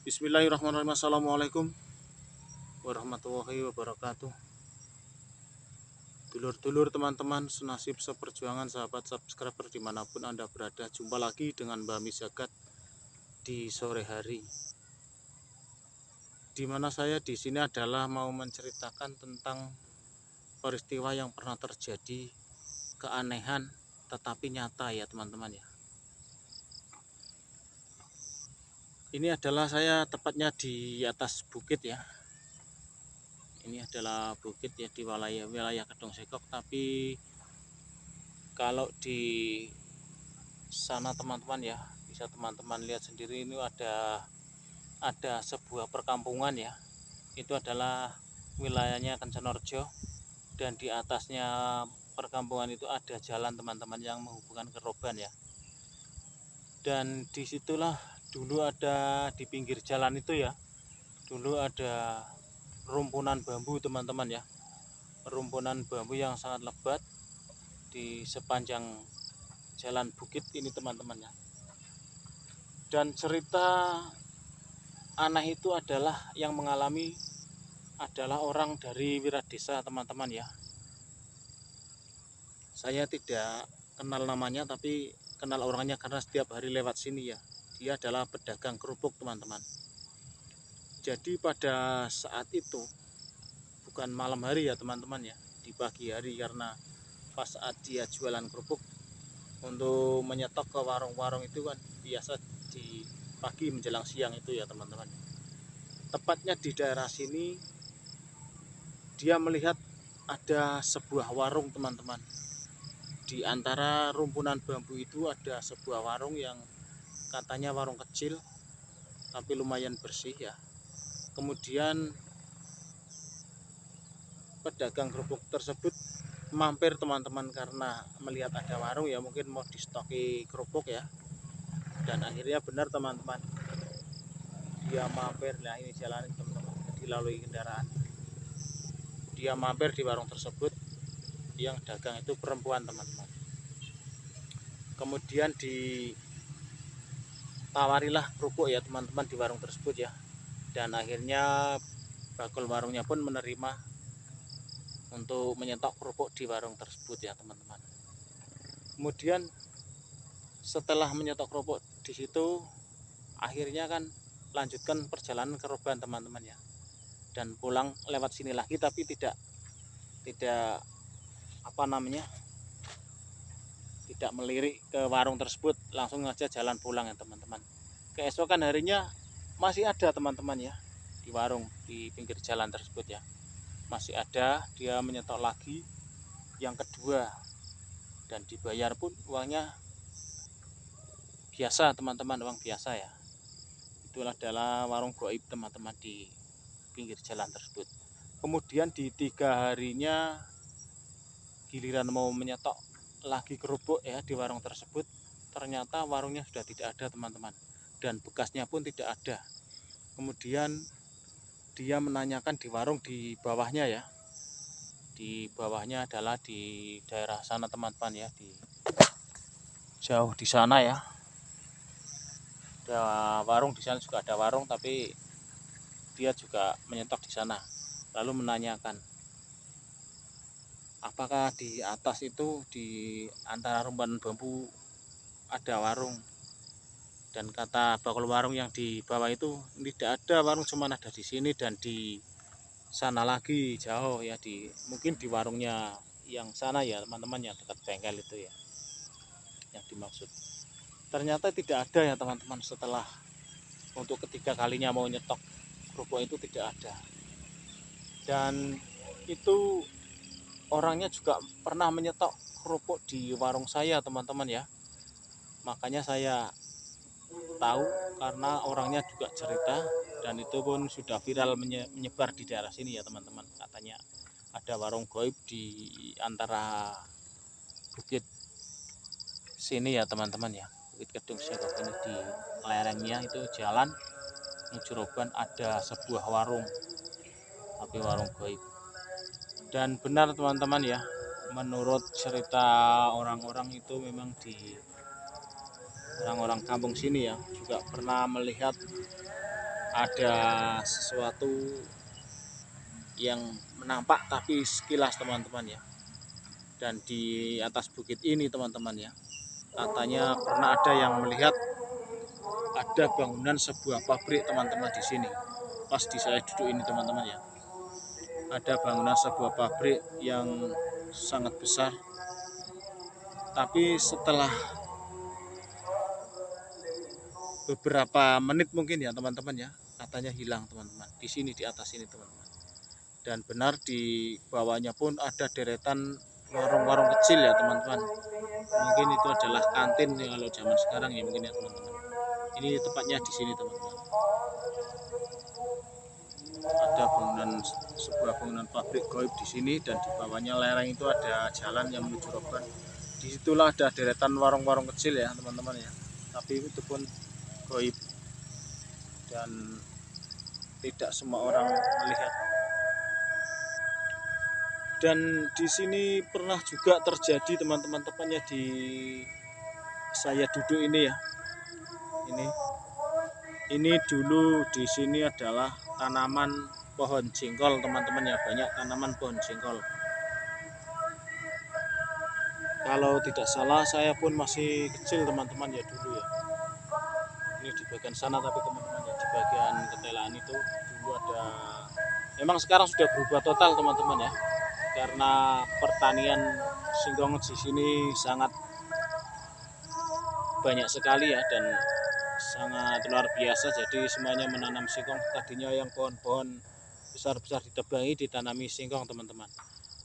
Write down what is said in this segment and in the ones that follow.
Bismillahirrahmanirrahim. Assalamualaikum warahmatullahi wabarakatuh. Dulur-dulur, teman-teman, senasib seperjuangan, sahabat subscriber dimanapun Anda berada, jumpa lagi dengan Mbak Mizagat di sore hari. Dimana saya di sini adalah mau menceritakan tentang peristiwa yang pernah terjadi, keanehan tetapi nyata ya teman-teman ya. Ini adalah saya tepatnya di atas bukit ya. Ini adalah bukit ya di wilayah Kedung Sekok, tapi kalau di sana teman-teman ya, bisa teman-teman lihat sendiri, ini ada sebuah perkampungan ya. Itu adalah wilayahnya Kencenorjo, dan di atasnya perkampungan itu ada jalan teman-teman yang menghubungkan ke Roban ya. Dan disitulah dulu ada, di pinggir jalan itu ya, dulu ada rumpunan bambu teman-teman ya, rumpunan bambu yang sangat lebat di sepanjang jalan bukit ini teman-teman ya. Dan cerita aneh itu adalah yang mengalami adalah orang dari Wiradesa teman-teman ya. Saya tidak kenal namanya, tapi kenal orangnya karena setiap hari lewat sini ya. Dia adalah pedagang kerupuk teman-teman. Jadi pada saat itu, bukan malam hari ya teman-teman ya, di pagi hari, karena pas saat dia jualan kerupuk untuk menyetok ke warung-warung itu kan biasa di pagi menjelang siang itu ya teman-teman. Tepatnya di daerah sini dia melihat ada sebuah warung teman-teman. Di antara rumpunan bambu itu ada sebuah warung yang katanya warung kecil tapi lumayan bersih ya. Kemudian pedagang kerupuk tersebut mampir teman-teman, karena melihat ada warung ya, mungkin mau distoki kerupuk ya. Dan akhirnya benar teman-teman, dia mampir. Nah ini jalan teman-teman, dilalui kendaraan. Dia mampir di warung tersebut, yang dagang itu perempuan teman-teman. Kemudian ditawarilah kerupuk ya teman-teman di warung tersebut ya. Dan akhirnya bakul warungnya pun menerima untuk menyetok kerupuk di warung tersebut ya teman-teman. Kemudian setelah menyetok kerupuk di situ, akhirnya kan lanjutkan perjalanan ke Roban teman-teman ya. Dan pulang lewat sini lagi, tapi tidak tidak melirik ke warung tersebut, langsung aja jalan pulang ya teman-teman. Keesokan harinya masih ada teman-teman ya, di warung di pinggir jalan tersebut ya, masih ada. Dia menyetok lagi yang kedua, dan dibayar pun uangnya biasa teman-teman, uang biasa ya. Itulah adalah warung goib teman-teman di pinggir jalan tersebut. Kemudian di 3 harinya giliran mau menyetok lagi kerupuk ya di warung tersebut, ternyata warungnya sudah tidak ada teman-teman, dan bekasnya pun tidak ada. Kemudian dia menanyakan di warung di bawahnya ya, di bawahnya adalah di daerah sana teman-teman ya, di jauh di sana ya, ada warung di sana, juga ada warung, tapi dia juga menyetok di sana. Lalu menanyakan, apakah di atas itu di antara rumpunan bambu ada warung? Dan kata bakul warung yang di bawah itu, tidak ada warung, cuma ada di sini dan di sana lagi jauh ya, mungkin di warungnya yang sana ya teman-teman, yang dekat bengkel itu ya yang dimaksud. Ternyata tidak ada ya teman-teman. Setelah untuk ketiga kalinya mau nyetok kerupuk itu tidak ada. Dan itu orangnya juga pernah menyetok kerupuk di warung saya teman-teman ya. Makanya saya tahu, karena orangnya juga cerita, dan itu pun sudah viral menyebar di daerah sini ya teman-teman. Katanya ada warung goib di antara bukit sini ya teman-teman ya, bukit Kedung Sekok ini. Di lerengnya itu jalan menuju Roban ada sebuah warung, tapi warung goib. Dan benar teman-teman ya, menurut cerita orang-orang itu, memang di orang-orang kampung sini ya juga pernah melihat ada sesuatu yang menampak tapi sekilas teman-teman ya. Dan di atas bukit ini teman-teman ya, katanya pernah ada yang melihat ada bangunan sebuah pabrik teman-teman di sini. Pas di saya duduk ini teman-teman ya, ada bangunan sebuah pabrik yang sangat besar. Tapi setelah beberapa menit mungkin ya teman-teman ya, katanya hilang teman-teman. Di sini di atas ini teman-teman. Dan benar di bawahnya pun ada deretan warung-warung kecil ya teman-teman. Mungkin itu adalah kantin ya kalau zaman sekarang ya mungkin ya teman-teman. Ini tepatnya di sini teman-teman. Ada sebuah bangunan pabrik goib di sini, dan di bawahnya lereng itu ada jalan yang menuju Roban. Disitulah ada deretan warung-warung kecil ya teman-teman ya. Tapi itu pun goib dan tidak semua orang melihat. Dan di sini pernah juga terjadi teman-teman, tepatnya di saya duduk ini ya. Ini dulu di sini adalah tanaman pohon jengkol teman-teman ya, banyak tanaman pohon jengkol. Kalau tidak salah saya pun masih kecil teman-teman ya dulu ya. Ini di bagian sana tapi teman-teman ya, di bagian ketelaan itu dulu ada. Memang sekarang sudah berubah total teman-teman ya, karena pertanian singkong di sini sangat banyak sekali ya, dan sangat luar biasa. Jadi semuanya menanam singkong. Tadinya yang pohon-pohon besar-besar ditebangi, ditanami singkong teman-teman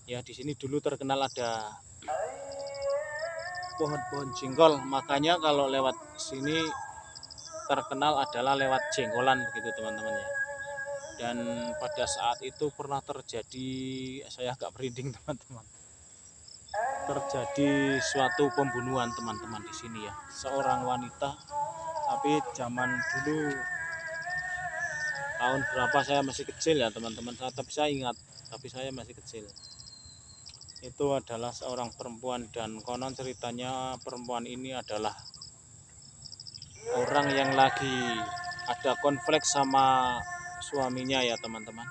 ya. Di sini dulu terkenal ada pohon-pohon jengkol, makanya kalau lewat sini terkenal adalah lewat jengkolan begitu teman-teman ya. Dan pada saat itu pernah terjadi, saya agak merinding teman-teman, terjadi suatu pembunuhan teman-teman di sini ya. Seorang wanita, tapi zaman dulu tahun berapa saya masih kecil ya teman-teman, tapi saya ingat, tapi saya masih kecil. Itu adalah seorang perempuan, dan konon ceritanya perempuan ini adalah orang yang lagi ada konflik sama suaminya ya teman-teman.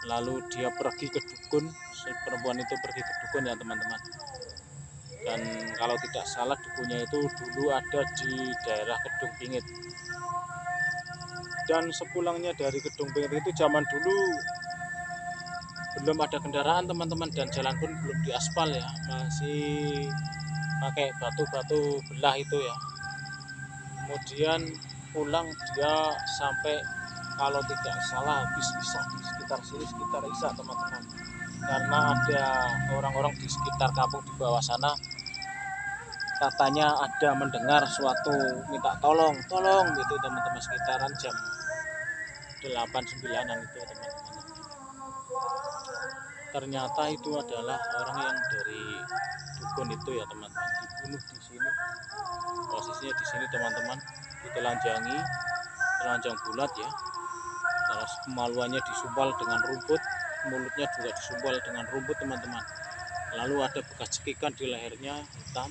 Lalu dia pergi ke dukun, si perempuan itu pergi ke dukun ya teman-teman. Dan kalau tidak salah dukunnya itu dulu ada di daerah Kedung Pingit. Dan sepulangnya dari Kedung Pingit itu, zaman dulu belum ada kendaraan teman-teman, dan jalan pun belum diaspal ya, masih pakai batu-batu belah itu ya. Kemudian pulang dia sampai kalau tidak salah habis isya di sekitar sini, sekitar isya teman-teman, karena ada orang-orang di sekitar kampung di bawah sana katanya ada mendengar suatu minta tolong gitu teman-teman, sekitaran jam 8-9an itu teman-teman. Ternyata itu adalah orang yang dari dukun itu ya teman-teman, dibunuh di sini. Posisinya di sini teman-teman, ditelanjangi, telanjang bulat ya. Terus kemaluannya disumpal dengan rumput, mulutnya juga disumpal dengan rumput teman-teman. Lalu ada bekas cekikan di lehernya hitam.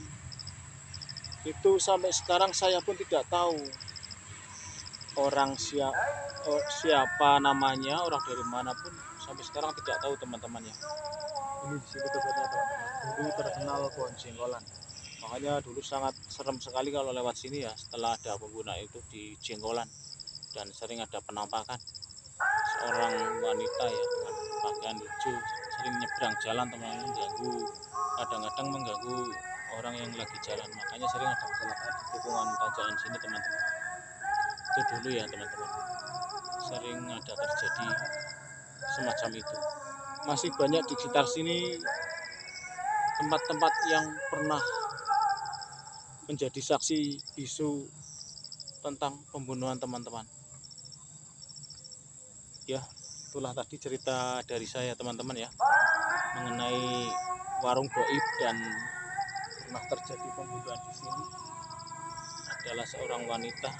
Itu sampai sekarang saya pun tidak tahu orang siapa namanya, orang dari mana pun sampai sekarang tidak tahu teman-teman ya. Ini di sini tempatnya teman-teman, dulu terkenal pohon jengkolan. Makanya dulu sangat serem sekali kalau lewat sini ya, setelah ada pengguna itu di jengkolan. Dan sering ada penampakan seorang wanita ya dengan pakaian hijau, sering nyebrang jalan teman-teman, mengganggu, kadang-kadang mengganggu orang yang lagi jalan. Makanya sering ada kecelakaan di tikungan tanjakan sini teman-teman. Itu dulu ya teman-teman, sering ada terjadi semacam itu. Masih banyak di sekitar sini tempat-tempat yang pernah menjadi saksi bisu tentang pembunuhan teman-teman ya. Itulah tadi cerita dari saya teman-teman ya, mengenai warung goib dan pernah terjadi pembunuhan di sini. Adalah seorang wanita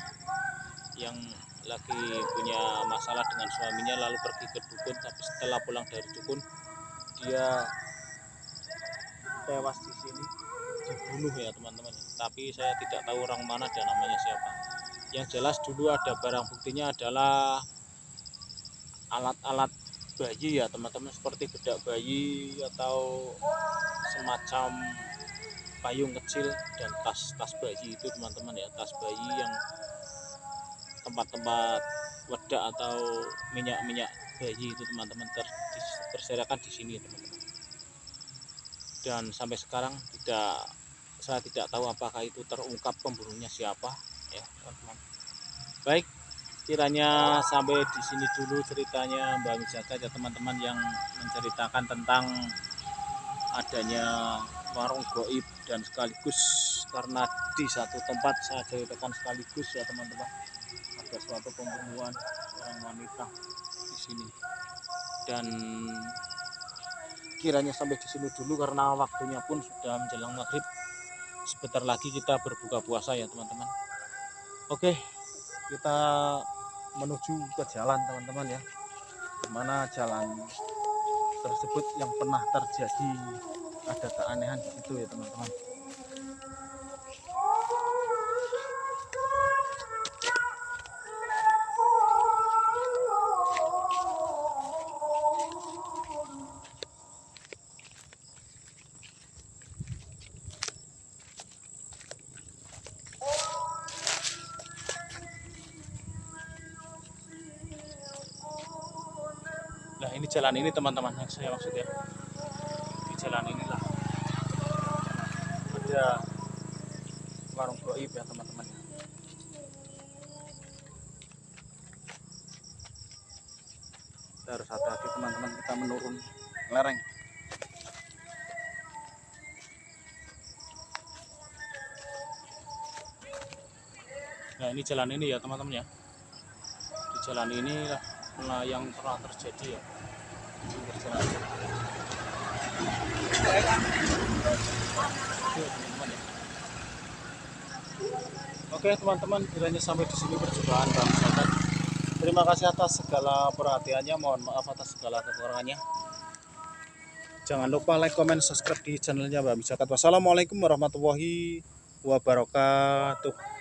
yang lagi punya masalah dengan suaminya, lalu pergi ke dukun, tapi setelah pulang dari dukun dia tewas di sini, dibunuh ya teman-teman. Tapi saya tidak tahu orang mana dan namanya siapa. Yang jelas dulu ada barang buktinya adalah alat-alat bayi ya teman-teman, seperti bedak bayi atau semacam payung kecil dan tas-tas bayi itu teman-teman ya, tas bayi yang tempat-tempat wedak atau minyak-minyak bayi itu teman-teman berserakan di sini teman-teman. Dan sampai sekarang saya tidak tahu apakah itu terungkap pembunuhnya siapa ya teman-teman. Baik, kiranya sampai di sini dulu ceritanya Mbak Wijaka ya teman-teman, yang menceritakan tentang adanya warung goib, dan sekaligus karena di satu tempat saya ceritakan sekaligus ya teman-teman, ada suatu pembunuhan seorang wanita di sini. Dan kiranya sampai di sini dulu karena waktunya pun sudah menjelang maghrib. Sebentar lagi kita berbuka puasa ya teman-teman. Oke, kita menuju ke jalan teman-teman ya, dimana jalan tersebut yang pernah terjadi ada keanehan di situ ya teman-teman. Nah ini jalan ini teman-teman yang saya maksud ya, di jalan inilah ada warung goib ya teman-teman. Kita harus hati-hati teman-teman, kita menurun lereng. Nah ini jalan ini ya teman-teman ya, di jalan ini lah yang pernah terjadi ya. Oke teman-teman, kiranya sampai di sini perjumpaan Bang Zakat. Terima kasih atas segala perhatiannya, mohon maaf atas segala kekurangannya. Jangan lupa like, comment, subscribe di channelnya Bang Zakat. Wassalamualaikum warahmatullahi wabarakatuh.